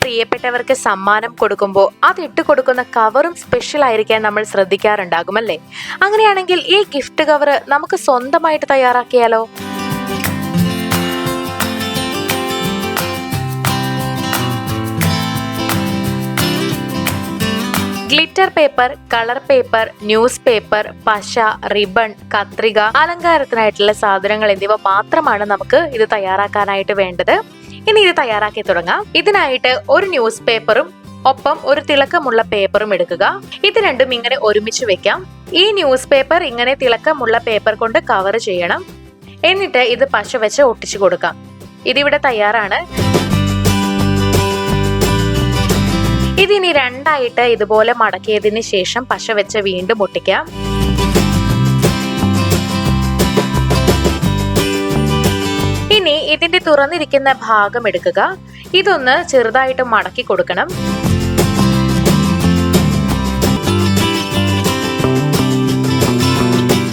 പ്രിയപ്പെട്ടവർക്ക് സമ്മാനം കൊടുക്കുമ്പോൾ അതിട്ട് കൊടുക്കുന്ന കവറും സ്പെഷ്യൽ ആയിരിക്കാൻ നമ്മൾ ശ്രദ്ധിക്കാറുണ്ടാകും അല്ലേ? അങ്ങനെയാണെങ്കിൽ ഈ ഗിഫ്റ്റ് കവർ നമുക്ക് സ്വന്തമായിട്ട് തയ്യാറാക്കിയാലോ? Glitter paper, colour paper, newspaper, പശ, റിബൺ, കത്രിക, അലങ്കാരത്തിനായിട്ടുള്ള സാധനങ്ങൾ എന്നിവ മാത്രമാണ് നമുക്ക് ഇത് തയ്യാറാക്കാനായിട്ട് വേണ്ടത്. ഇനി ഇത് തയ്യാറാക്കി തുടങ്ങാം. ഇതിനായിട്ട് ഒരു ന്യൂസ് പേപ്പറും ഒപ്പം ഒരു തിളക്കമുള്ള പേപ്പറും എടുക്കുക. ഇത് രണ്ടും ഇങ്ങനെ ഒരുമിച്ച് വെക്കാം. ഈ ന്യൂസ് പേപ്പർ ഇങ്ങനെ തിളക്കമുള്ള പേപ്പർ കൊണ്ട് കവർ ചെയ്യണം. എന്നിട്ട് ഇത് പശ വെച്ച് ഒട്ടിച്ചു കൊടുക്കാം. ഇതിവിടെ തയ്യാറാണ്. ഇതിനി രണ്ടായിട്ട് ഇതുപോലെ മടക്കിയതിന് ശേഷം പശ വെച്ച് വീണ്ടും ഒട്ടിക്കാം. ഇനി ഇതിന്റെ തുറന്നിരിക്കുന്ന ഭാഗം എടുക്കുക. ഇതൊന്ന് ചെറുതായിട്ട് മടക്കി കൊടുക്കണം.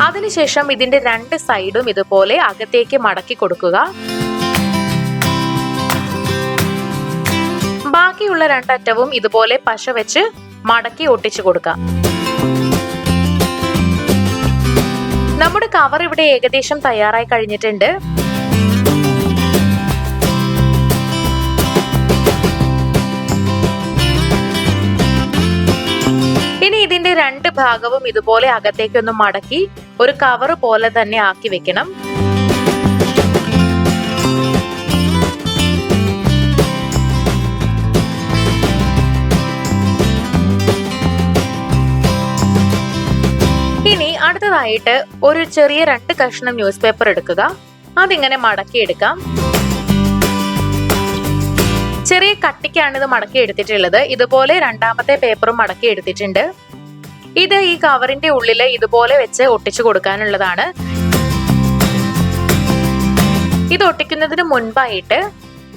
അതിനുശേഷം ഇതിന്റെ രണ്ട് സൈഡും ഇതുപോലെ അകത്തേക്ക് മടക്കി കൊടുക്കുക. ബാക്കിയുള്ള രണ്ടറ്റവും ഇതുപോലെ പശ വെച്ച് മടക്കി ഒട്ടിച്ചു കൊടുക്കാം. നമ്മുടെ കവർ ഇവിടെ ഏകദേശം തയ്യാറായി കഴിഞ്ഞിട്ടുണ്ട്. ഇനി ഇതിന്റെ രണ്ട് ഭാഗവും ഇതുപോലെ അകത്തേക്കൊന്ന് മടക്കി ഒരു കവർ പോലെ തന്നെ ആക്കി വെക്കണം. ഇനി അടുത്തതായിട്ട് ഒരു ചെറിയ 2 കഷ്ണം ന്യൂസ് പേപ്പർ എടുക്കുക. അതിങ്ങനെ മടക്കി എടുക്കാം. ചെറിയ കട്ടിക്കാണ് ഇത് മടക്കി എടുത്തിട്ടുള്ളത്. ഇതുപോലെ രണ്ടാമത്തെ പേപ്പറും മടക്കി എടുത്തിട്ടുണ്ട്. ഇത് ഈ കവറിന്റെ ഉള്ളിൽ ഇതുപോലെ വെച്ച് ഒട്ടിച്ചു കൊടുക്കാനുള്ളതാണ്. ഇത് ഒട്ടിക്കുന്നതിന് മുൻപായിട്ട്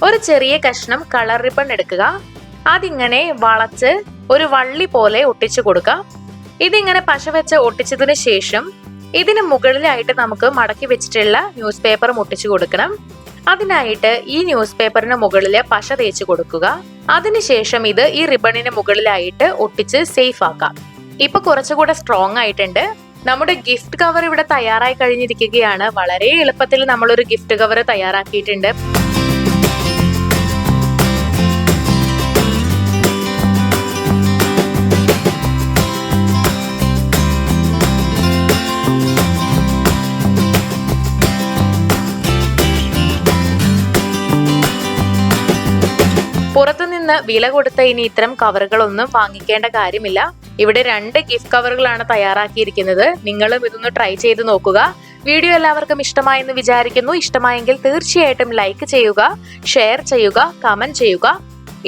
ഒരു ചെറിയ കഷ്ണം കളർ റിബൺ എടുക്കുക. അതിങ്ങനെ വളച്ച് ഒരു വള്ളി പോലെ ഒട്ടിച്ചു കൊടുക്കുക. ഇതിങ്ങനെ പശ വെച്ച് ഒട്ടിച്ചതിന് ശേഷം ഇതിന് മുകളിലായിട്ട് നമുക്ക് മടക്കി വെച്ചിട്ടുള്ള ന്യൂസ് പേപ്പറും ഒട്ടിച്ചു കൊടുക്കണം. അതിനായിട്ട് ഈ ന്യൂസ് പേപ്പറിന് മുകളിൽ പശ തേച്ച് കൊടുക്കുക. അതിനുശേഷം ഇത് ഈ റിബണിന് മുകളിലായിട്ട് ഒട്ടിച്ച് സേഫ് ആക്കാം. ഇപ്പൊ കുറച്ചുകൂടെ സ്ട്രോങ് ആയിട്ടുണ്ട്. നമ്മുടെ ഗിഫ്റ്റ് കവർ ഇവിടെ തയ്യാറായി കഴിഞ്ഞിരിക്കുകയാണ്. വളരെ എളുപ്പത്തിൽ നമ്മളൊരു ഗിഫ്റ്റ് കവർ തയ്യാറാക്കിയിട്ടുണ്ട്. പുറത്തുനിന്ന് വില കൊടുത്ത ഇനി ഇത്തരം കവറുകളൊന്നും വാങ്ങിക്കേണ്ട കാര്യമില്ല. ഇവിടെ 2 ഗിഫ്റ്റ് കവറുകളാണ് തയ്യാറാക്കിയിരിക്കുന്നത്. നിങ്ങളും ഇതൊന്ന് ട്രൈ ചെയ്ത് നോക്കുക. വീഡിയോ എല്ലാവർക്കും ഇഷ്ടമായെന്ന് വിചാരിക്കുന്നു. ഇഷ്ടമായെങ്കിൽ തീർച്ചയായിട്ടും ലൈക്ക് ചെയ്യുക, ഷെയർ ചെയ്യുക, കമന്റ് ചെയ്യുക.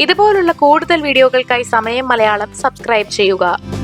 ഇതുപോലുള്ള കൂടുതൽ വീഡിയോകൾക്കായി സമയം മലയാളം സബ്സ്ക്രൈബ് ചെയ്യുക.